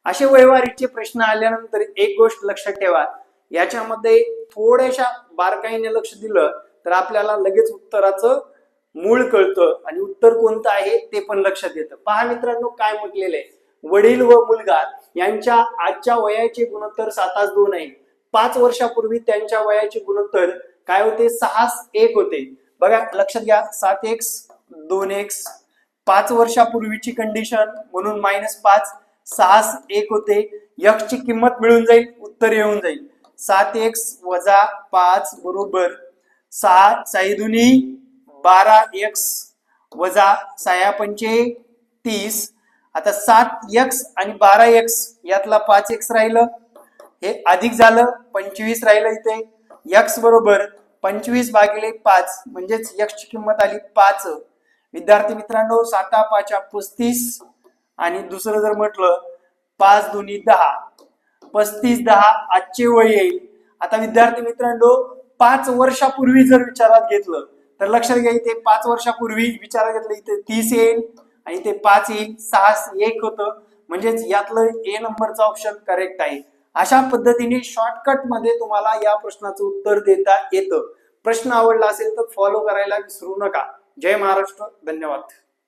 असे व्यवहारीचे प्रश्न आल्यानंतर एक गोष्ट लक्षात ठेवा, याच्यामध्ये थोड्याशा बारकाईने लक्ष दिलं तर आपल्याला लगेच उत्तराचं मूळ कळतं आणि उत्तर कोणतं आहे ते पण लक्षात येतं. पहा मित्रांनो, काय म्हटलेलं आहे, वडील व मुलगा यांच्या आजच्या वयाचे गुणोत्तर 7:2 आहे. 5 वर्षापूर्वी त्यांच्या वयाचे गुणोत्तर काय होते, 6:1 होते. बघा लक्षात घ्या, 7x 2x 5 वर्षापूर्वीची कंडिशन म्हणून -5 6:1 होते. x ची किंमत मिळून जाईल, उत्तर येऊन जाईल. 7x - 5 बरोबर 6 6 दुनी 12x वजा 6 पंचे 30. आता 7x आणि 12x यातला 5x राहिलं, हे अधिक झालं 25 राहिलं. इथे x बरोबर 25/5 म्हणजेच x ची किंमत आली 5. विद्यार्थी मित्रांनो, 7 5 35 आणि दुसरं जर म्हटलं 5 दुनी 10 35 10 आजचे वय येईल. आता विद्यार्थी मित्रांनो, 5 वर्षापूर्वी जर विचारात घेतलं तर लक्षात घ्या, इथे 5 वर्षापूर्वी विचारात घेतलं इथे 30 येईल आणि इथे 5 येईल, 6:1 होतं. म्हणजेच यातलं ए नंबरचा ऑप्शन करेक्ट आहे. अशा पद्धतीने शॉर्टकट मध्ये तुम्हाला या प्रश्नाचं उत्तर देता येतं. प्रश्न आवडला असेल तर फॉलो करायला विसरू नका. जय महाराष्ट्र, धन्यवाद.